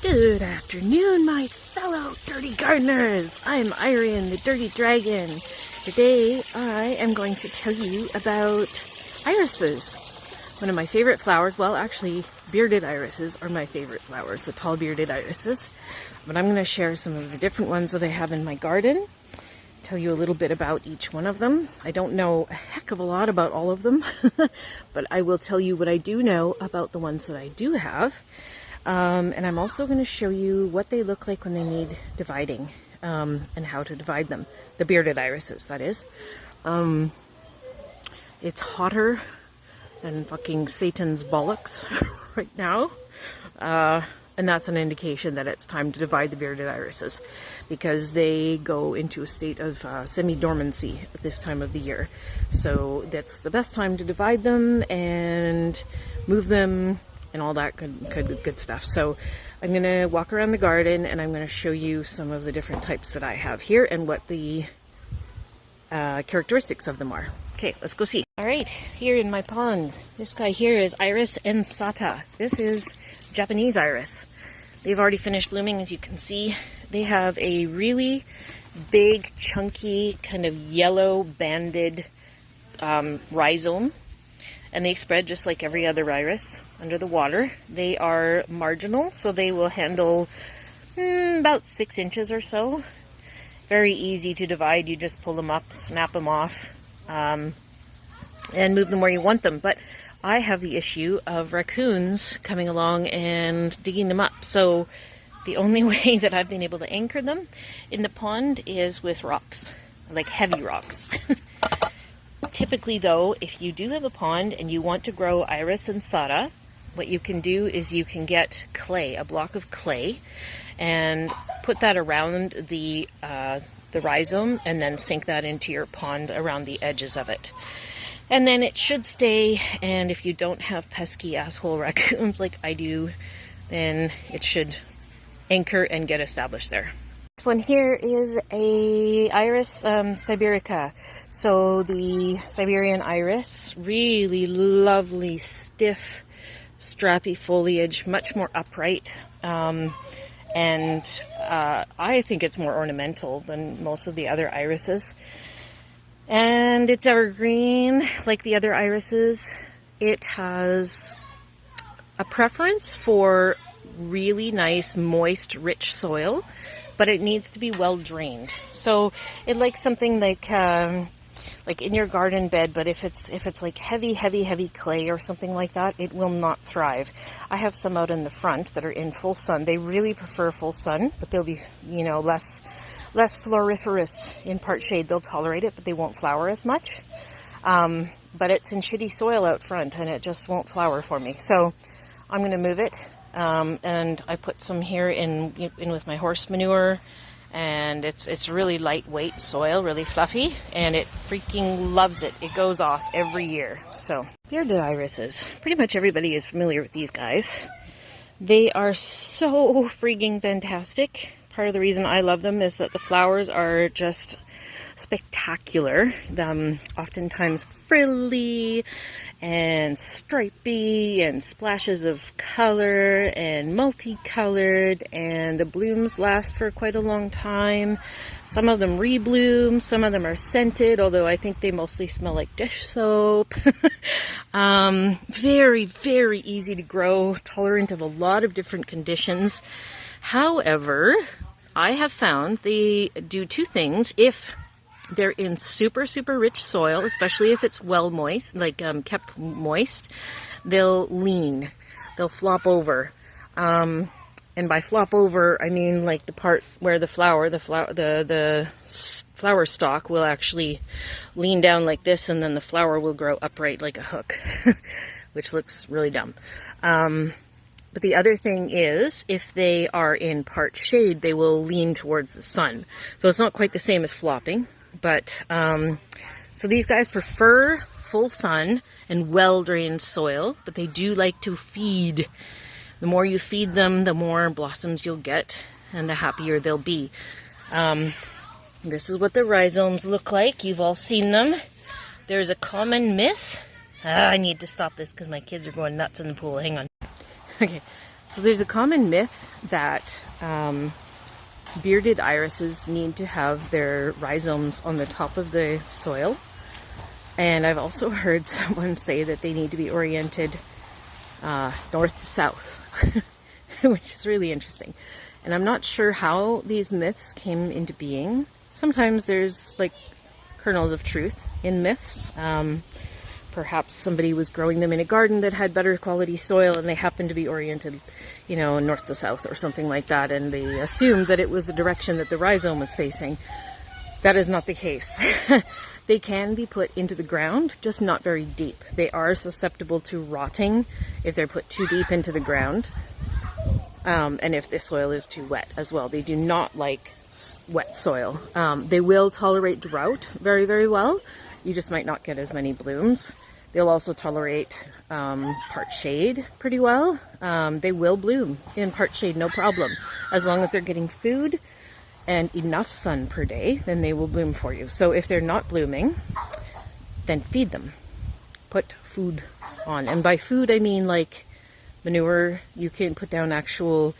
Good afternoon, my fellow dirty gardeners. I'm Irene, the Dirty Dragon. Today I am going to tell you about irises. One of my favorite flowers, well actually bearded irises are my favorite flowers, the tall bearded irises. But I'm going to share some of the different ones that I have in my garden. Tell you a little bit about each one of them. I don't know a heck of a lot about all of them, but I will tell you what I do know about the ones that I do have. And I'm also going to show you what they look like when they need dividing, and how to divide them. The bearded irises, that is. It's hotter than fucking Satan's bollocks right now. And that's an indication that it's time to divide the bearded irises, because they go into a state of semi-dormancy at this time of the year. So that's the best time to divide them and move them and all that good stuff. So I'm going to walk around the garden and I'm going to show you some of the different types that I have here and what the characteristics of them are. Okay, let's go see. All right, here in my pond, this guy here is Iris ensata. This is Japanese iris. They've already finished blooming, as you can see. They have a really big, chunky, kind of yellow banded rhizome, and they spread just like every other iris under the water. They are marginal, so they will handle about 6 inches or so. Very easy to divide. You just pull them up, snap them off, and move them where you want them. But I have the issue of raccoons coming along and digging them up. So the only way that I've been able to anchor them in the pond is with rocks, like heavy rocks. Typically though, if you do have a pond and you want to grow Iris ensata, what you can do is you can get clay, a block of clay, and put that around the rhizome and then sink that into your pond around the edges of it. And then it should stay, and if you don't have pesky asshole raccoons like I do, then it should anchor and get established there. This one here is a Iris siberica. So the Siberian iris, really lovely, stiff, strappy foliage, much more upright. And I think it's more ornamental than most of the other irises. And it's evergreen, like the other irises. It has a preference for really nice, moist, rich soil, but it needs to be well drained. So it likes something like in your garden bed, but if it's like heavy clay or something like that, it will not thrive. I have some out in the front that are in full sun. They really prefer full sun, but they'll be, less floriferous in part shade. They'll tolerate it, but they won't flower as much. But it's in shitty soil out front and it just won't flower for me. So I'm going to move it. And I put some here in with my horse manure, and it's really lightweight soil, really fluffy, and it freaking loves it. It goes off every year. So bearded irises. Pretty much everybody is familiar with these guys. They are so freaking fantastic. Part of the reason I love them is that the flowers are just spectacular. Oftentimes frilly and stripy and splashes of color and multicolored, and the blooms last for quite a long time. Some of them rebloom, some of them are scented, although I think they mostly smell like dish soap. Very, very easy to grow, tolerant of a lot of different conditions. However, I have found they do two things. If they're in super, super rich soil, especially if it's well moist, kept moist, they'll lean. They'll flop over. And by flop over, I mean like the part where the flower stalk will actually lean down like this, and then the flower will grow upright like a hook, which looks really dumb. But the other thing is, if they are in part shade, they will lean towards the sun. So it's not quite the same as flopping, but so these guys prefer full sun and well-drained soil, but they do like to feed. The more you feed them, the more blossoms you'll get, and the happier they'll be. This is what the rhizomes look like. You've all seen them. There's a common myth. I need to stop this because my kids are going nuts in the pool. Hang on. Okay, So there's a common myth that bearded irises need to have their rhizomes on the top of the soil. And I've also heard someone say that they need to be oriented north to south, which is really interesting. And I'm not sure how these myths came into being. Sometimes there's like kernels of truth in myths. Perhaps somebody was growing them in a garden that had better quality soil and they happened to be oriented, you know, north to south or something like that, and they assumed that it was the direction that the rhizome was facing. That is not the case. They can be put into the ground, just not very deep. They are susceptible to rotting if they're put too deep into the ground, and if the soil is too wet as well. They do not like wet soil. They will tolerate drought very, very well. You just might not get as many blooms. They'll also tolerate part shade pretty well. They will bloom in part shade, no problem. As long as they're getting food and enough sun per day, then they will bloom for you. So if they're not blooming, then feed them. Put food on. And by food, I mean like manure. You can put down actual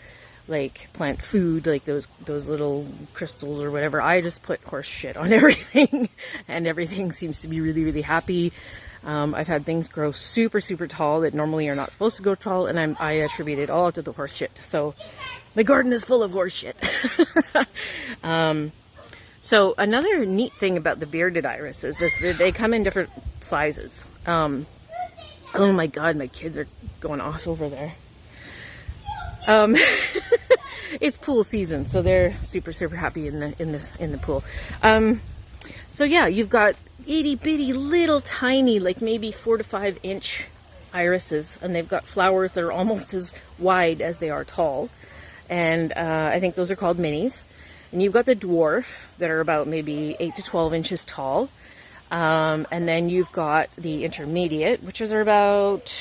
like plant food, like those little crystals or whatever. I just put horse shit on everything and everything seems to be really, really happy. I've had things grow super, super tall that normally are not supposed to go tall, and I attribute it all to the horse shit. So my garden is full of horse shit. So another neat thing about the bearded irises is that they come in different sizes. Oh my god, my kids are going off over there. It's pool season, so they're super, super happy in the pool. So yeah, you've got itty bitty little tiny, like maybe 4 to 5 inch irises, and they've got flowers that are almost as wide as they are tall. And I think those are called minis. And you've got the dwarf that are about maybe 8 to 12 inches tall. And then you've got the intermediate, which are about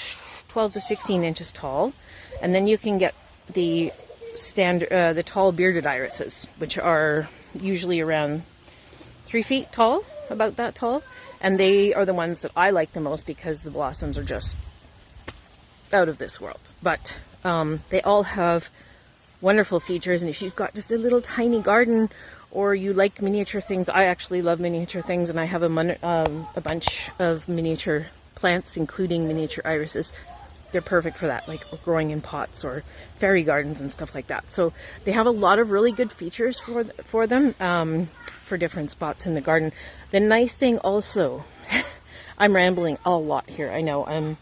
12 to 16 inches tall. And then you can get the standard, the tall bearded irises, which are usually around 3 feet tall, about that tall. And they are the ones that I like the most because the blossoms are just out of this world. But they all have wonderful features, and if you've got just a little tiny garden or you like miniature things, I actually love miniature things, and I have a bunch of miniature plants, including miniature irises. They're perfect for that, like growing in pots or fairy gardens and stuff like that. So they have a lot of really good features for them, for different spots in the garden. The nice thing also, I'm rambling a lot here, I know.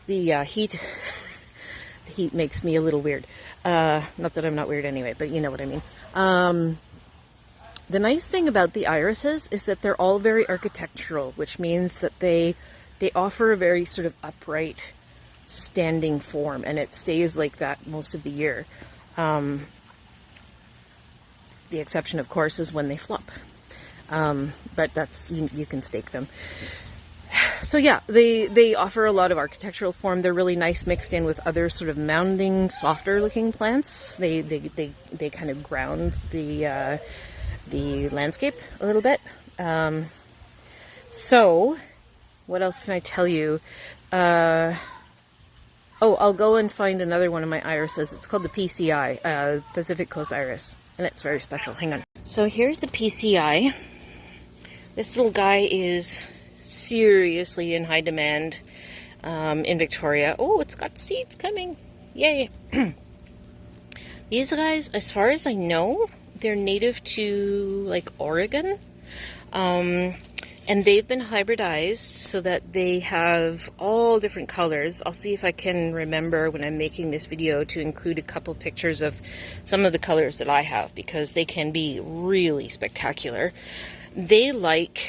The heat makes me a little weird. Not that I'm not weird anyway, but you know what I mean. The nice thing about the irises is that they're all very architectural, which means that they offer a very sort of upright standing form, and it stays like that most of the year. The exception, of course, is when they flop. But that's, you can stake them. So yeah, they offer a lot of architectural form. They're really nice mixed in with other sort of mounding, softer looking plants. They kind of ground the landscape a little bit. So what else can I tell you? Oh, I'll go and find another one of my irises. It's called the PCI, Pacific Coast Iris, and it's very special. Hang on. So here's the PCI. This little guy is seriously in high demand in Victoria. Oh, it's got seeds coming. Yay. These guys, as far as I know, they're native to like Oregon. And they've been hybridized so that they have all different colors. I'll see if I can remember when I'm making this video to include a couple pictures of some of the colors that I have, because they can be really spectacular. They like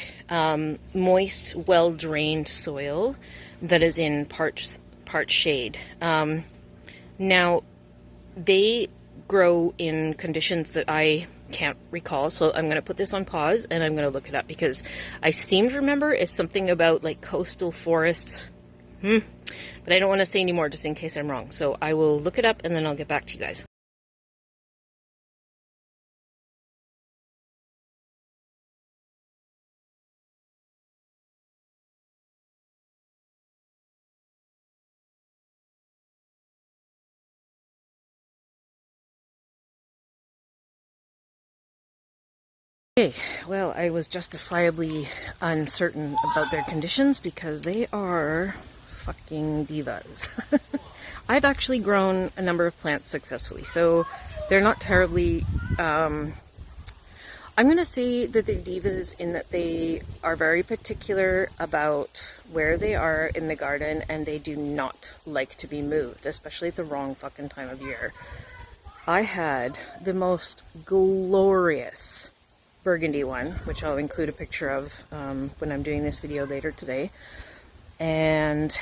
moist, well-drained soil that is in part shade. Now, they grow in conditions that I can't recall, so I'm going to put this on pause and I'm going to look it up, because I seem to remember it's something about like coastal forests, but I don't want to say any more just in case I'm wrong. So I will look it up and then I'll get back to you guys. Okay, well, I was justifiably uncertain about their conditions because they are fucking divas. I've actually grown a number of plants successfully, so they're not terribly, I'm going to say that they're divas in that they are very particular about where they are in the garden, and they do not like to be moved, especially at the wrong fucking time of year. I had the most glorious burgundy one, which I'll include a picture of when I'm doing this video later today. And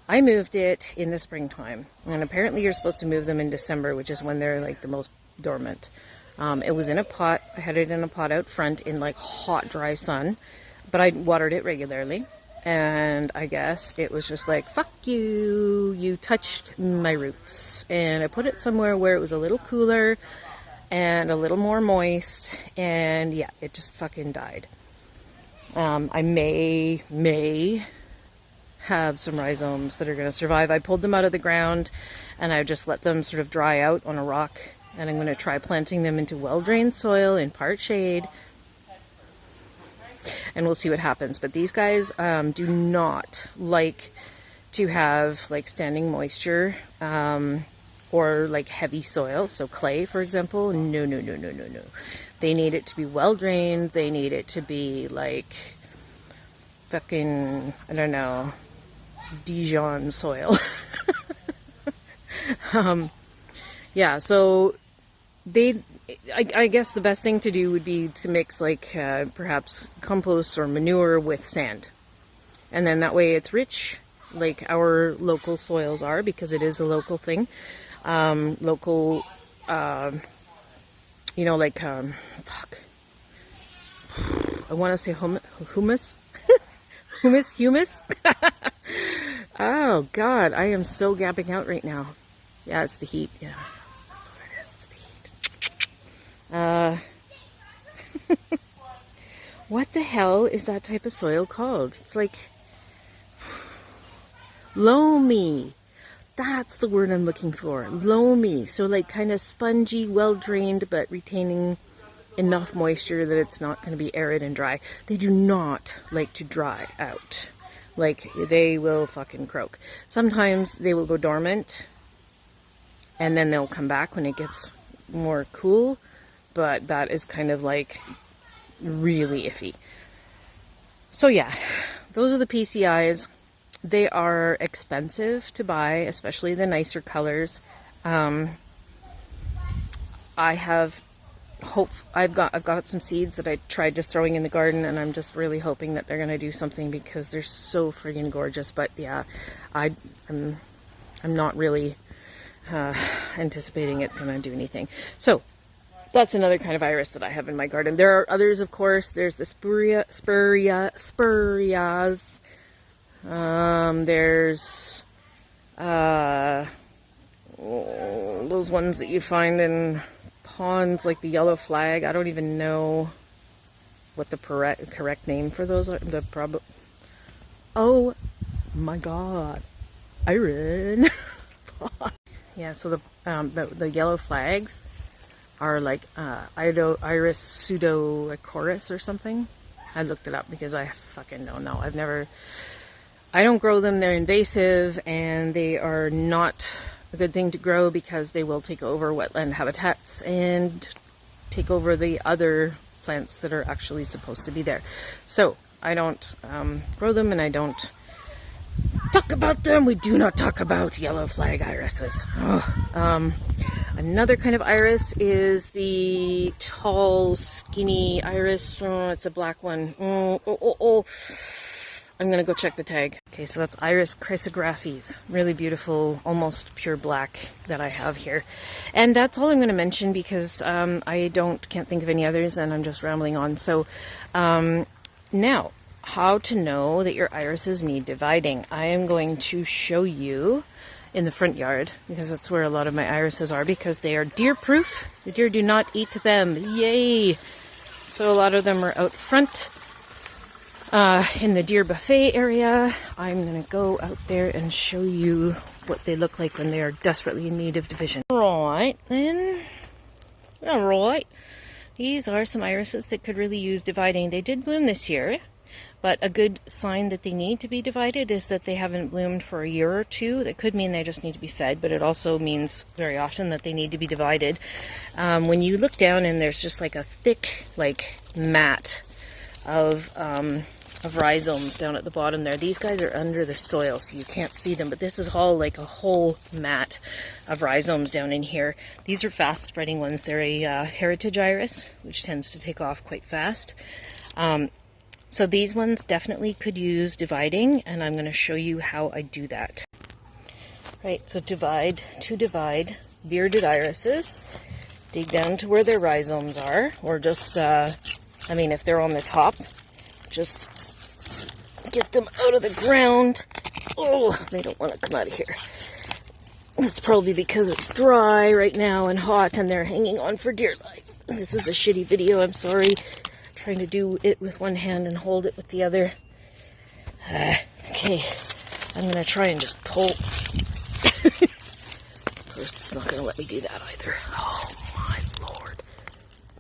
I moved it in the springtime. And apparently you're supposed to move them in December, which is when they're like the most dormant. It was in a pot. I had it in a pot out front in like hot, dry sun. But I watered it regularly. And I guess it was just like, fuck you, you touched my roots. And I put it somewhere where it was a little cooler and a little more moist, and yeah, it just fucking died. I may have some rhizomes that are going to survive. I pulled them out of the ground and I just let them sort of dry out on a rock, and I'm going to try planting them into well-drained soil in part shade, and we'll see what happens. But these guys do not like to have like standing moisture, or like heavy soil, so clay, for example. No. They need it to be well drained. They need it to be like fucking, I don't know, Dijon soil. Yeah, so I guess the best thing to do would be to mix like perhaps compost or manure with sand. And then that way it's rich, like our local soils are, because it is a local thing. Local, you know, like, fuck. I want to say humus? Humus? Oh, God, I am so gapping out right now. Yeah, it's the heat. Yeah, that's what it is. It's the heat. What the hell is that type of soil called? It's like loamy. That's the word I'm looking for. Loamy. So like kind of spongy, well drained, but retaining enough moisture that it's not going to be arid and dry. They do not like to dry out. Like, they will fucking croak. Sometimes they will go dormant and then they'll come back when it gets more cool, but that is kind of like really iffy. So yeah, those are the PCIs. They are expensive to buy, especially the nicer colors. I've got some seeds that I tried just throwing in the garden, and I'm just really hoping that they're gonna do something because they're so friggin' gorgeous. But yeah, I'm not really anticipating it's gonna do anything. So that's another kind of iris that I have in my garden. There are others, of course. There's the spurias. There's those ones that you find in ponds, like the yellow flag. I don't even know what the correct name for those are. Oh my god, Iron. Yeah, so the yellow flags are like Iris pseudoicorus or something. I looked it up because I fucking don't know. I don't grow them. They're invasive, and they are not a good thing to grow because they will take over wetland habitats and take over the other plants that are actually supposed to be there. So I don't grow them, and I don't talk about them. We do not talk about yellow flag irises. Another kind of iris is the tall, skinny iris. It's a black one. I'm going to go check the tag. Okay, so that's Iris chrysographes. Really beautiful, almost pure black that I have here. And that's all I'm going to mention because I can't think of any others, and I'm just rambling on. So now, how to know that your irises need dividing. I am going to show you in the front yard because that's where a lot of my irises are, because they are deer proof. The deer do not eat them. Yay! So a lot of them are out front. In the deer buffet area. I'm going to go out there and show you what they look like when they are desperately in need of division. Right then. Alright. These are some irises that could really use dividing. They did bloom this year, but a good sign that they need to be divided is that they haven't bloomed for a year or two. That could mean they just need to be fed, but it also means very often that they need to be divided. When you look down and there's just like a thick mat of rhizomes down at the bottom there. These guys are under the soil, so you can't see them, but this is all like a whole mat of rhizomes down in here. These are fast spreading ones. They're a heritage iris, which tends to take off quite fast. So these ones definitely could use dividing, and I'm going to show you how I do that. Right, so to divide bearded irises, dig down to where their rhizomes are, or just, if they're on the top, just get them out of the ground. Oh, they don't want to come out of here. That's probably because it's dry right now and hot and they're hanging on for dear life. This is a shitty video, I'm sorry. I'm trying to do it with one hand and hold it with the other. Okay, I'm going to try and just pull. Of course, it's not going to let me do that either. Oh my lord.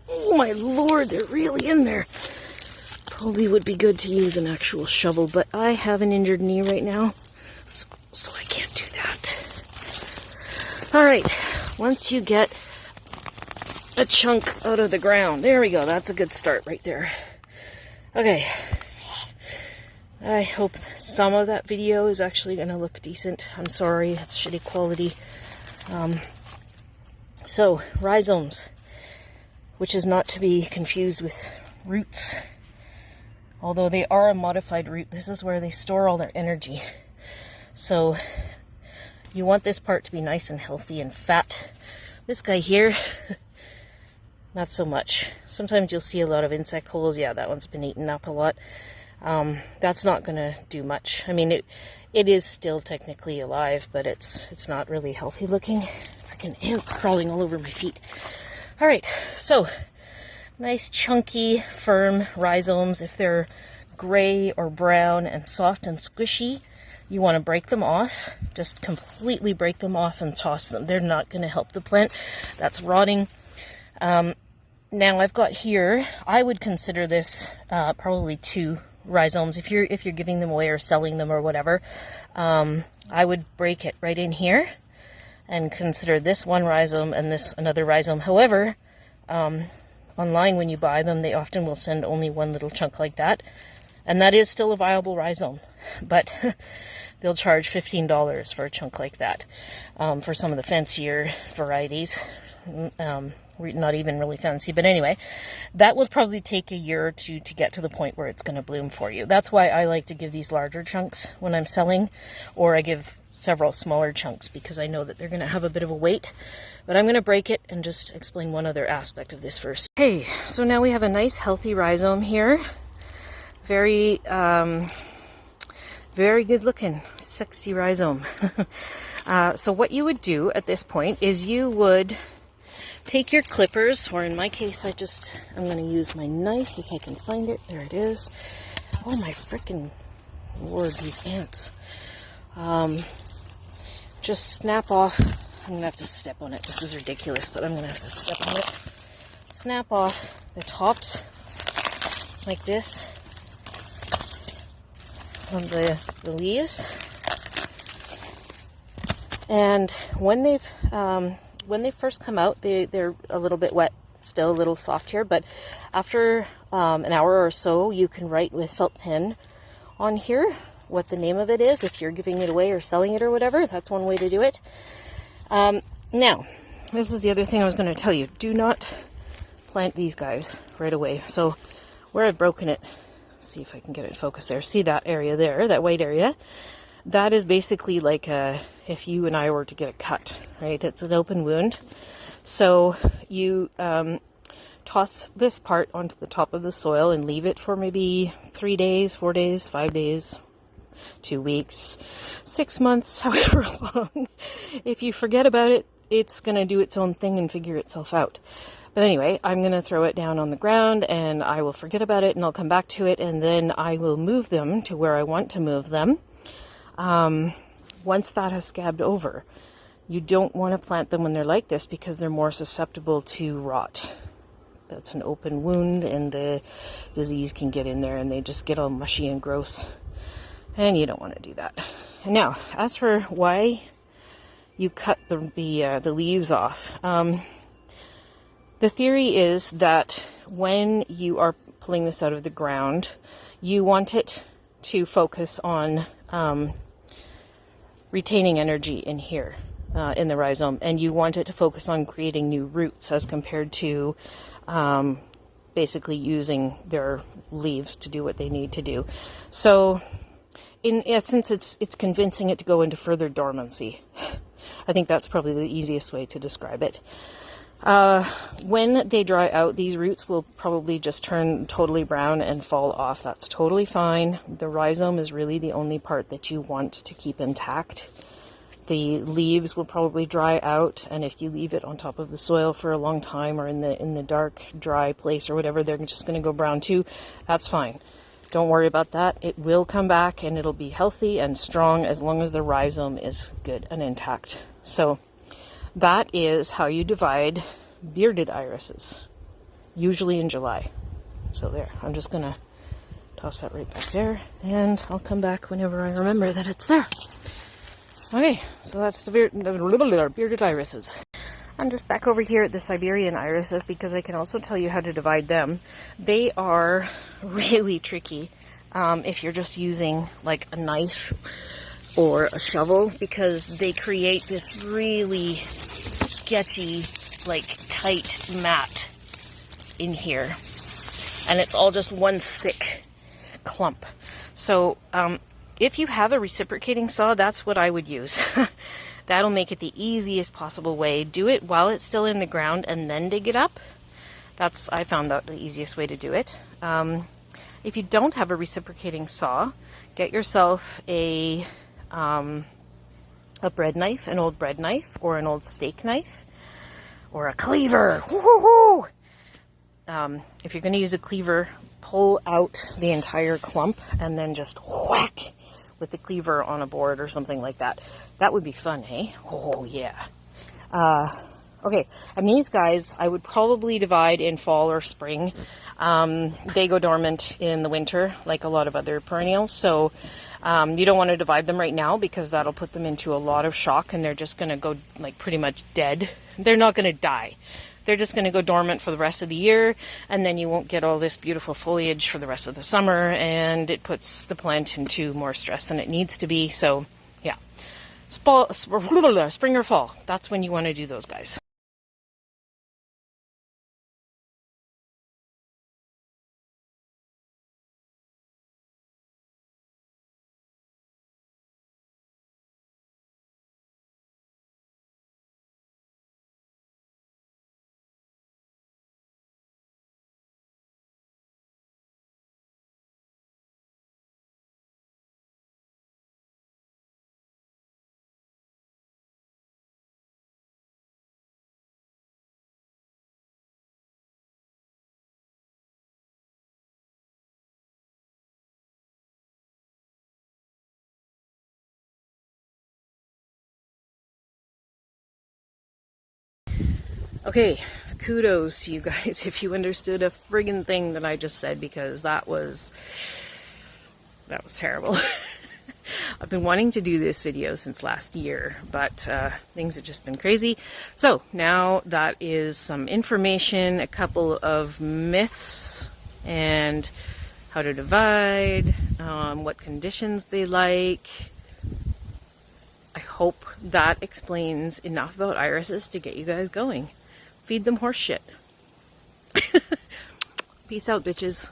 Oh my lord, they're really in there. Probably would be good to use an actual shovel, but I have an injured knee right now, so I can't do that. Alright, once you get a chunk out of the ground, there we go, that's a good start right there. Okay, I hope some of that video is actually going to look decent. I'm sorry, it's shitty quality. So, rhizomes, which is not to be confused with roots. Although they are a modified root, this is where they store all their energy. So you want this part to be nice and healthy and fat. This guy here, not so much. Sometimes you'll see a lot of insect holes. Yeah, that one's been eaten up a lot. That's not going to do much. I mean, it is still technically alive, but it's not really healthy looking. Freaking ants crawling all over my feet. All right, so nice chunky firm rhizomes. If they're gray or brown and soft and squishy, you want to break them off. Just completely break them off and toss them. They're not going to help the plant. That's rotting. Now I've got here, I would consider this probably 2 rhizomes. If you're giving them away or selling them or whatever, I would break it right in here and consider this one rhizome and this another rhizome. However, online when you buy them, they often will send only one little chunk like that, and that is still a viable rhizome, but they'll charge $15 for a chunk like that. For some of the fancier varieties, not even really fancy, but anyway, that will probably take a year or two to get to the point where it's going to bloom for you. That's why I like to give these larger chunks when I'm selling, or I give several smaller chunks because I know that they're going to have a bit of a weight. But I'm going to break it and just explain one other aspect of this first. Okay, so now we have a nice healthy rhizome here. Very, very good looking, sexy rhizome. So what you would do at this point is you would take your clippers, or in my case, I'm going to use my knife if I can find it. There it is. Oh my frickin' lord, these ants. Just snap off. I'm going to have to step on it. This is ridiculous, but I'm going to have to step on it. Snap off the tops like this of the leaves. And when they first come out, they're a little bit wet, still a little soft here, but after an hour or so, you can write with felt pen on here what the name of it is, if you're giving it away or selling it or whatever. That's one way to do it. Now, this is the other thing I was going to tell you. Do not plant these guys right away. So where I've broken it, see if I can get it focused there. See that area there, that white area? That is basically like if you and I were to get a cut, right? It's an open wound. So you toss this part onto the top of the soil and leave it for maybe 3 days, 4 days, 5 days, 2 weeks, 6 months, however long. If you forget about it, it's going to do its own thing and figure itself out. But anyway, I'm going to throw it down on the ground and I will forget about it and I'll come back to it and then I will move them to where I want to move them. Once that has scabbed over, you don't want to plant them when they're like this because they're more susceptible to rot. That's an open wound, and the disease can get in there and they just get all mushy and gross. And you don't want to do that. And now, as for why you cut the leaves off, the theory is that when you are pulling this out of the ground, you want it to focus on retaining energy in here, in the rhizome, and you want it to focus on creating new roots as compared to basically using their leaves to do what they need to do. So in essence, it's convincing it to go into further dormancy. I think that's probably the easiest way to describe it. When they dry out, these roots will probably just turn totally brown and fall off. That's totally fine. The rhizome is really the only part that you want to keep intact. The leaves will probably dry out, and if you leave it on top of the soil for a long time or in the dark, dry place or whatever, they're just going to go brown too. That's fine. Don't worry about that. It will come back and it'll be healthy and strong as long as the rhizome is good and intact. So that is how you divide bearded irises, usually in July. So there, I'm just going to toss that right back there, and I'll come back whenever I remember that it's there. Okay, so that's the bearded irises. I'm just back over here at the Siberian irises because I can also tell you how to divide them. They are really tricky if you're just using like a knife or a shovel, because they create this really sketchy, like tight mat in here, and it's all just one thick clump. So if you have a reciprocating saw, that's what I would use. That'll make it the easiest possible way. Do it while it's still in the ground and then dig it up. I found that the easiest way to do it. If you don't have a reciprocating saw, get yourself a bread knife, an old bread knife, or an old steak knife, or a cleaver. Woo-hoo-hoo! If you're going to use a cleaver, pull out the entire clump and then just whack with the cleaver on a board or something like that. That would be fun, hey? Oh, yeah. Okay, and these guys I would probably divide in fall or spring. They go dormant in the winter, like a lot of other perennials, so you don't want to divide them right now because that'll put them into a lot of shock and they're just going to go like pretty much dead. They're not going to die. They're just going to go dormant for the rest of the year, and then you won't get all this beautiful foliage for the rest of the summer, and it puts the plant into more stress than it needs to be. So yeah, spring or fall, that's when you want to do those guys. Okay, kudos to you guys if you understood a friggin' thing that I just said, because that was terrible. I've been wanting to do this video since last year, but things have just been crazy. So now that is some information, a couple of myths, and how to divide, what conditions they like. I hope that explains enough about irises to get you guys going. Feed them horse shit. Peace out, bitches.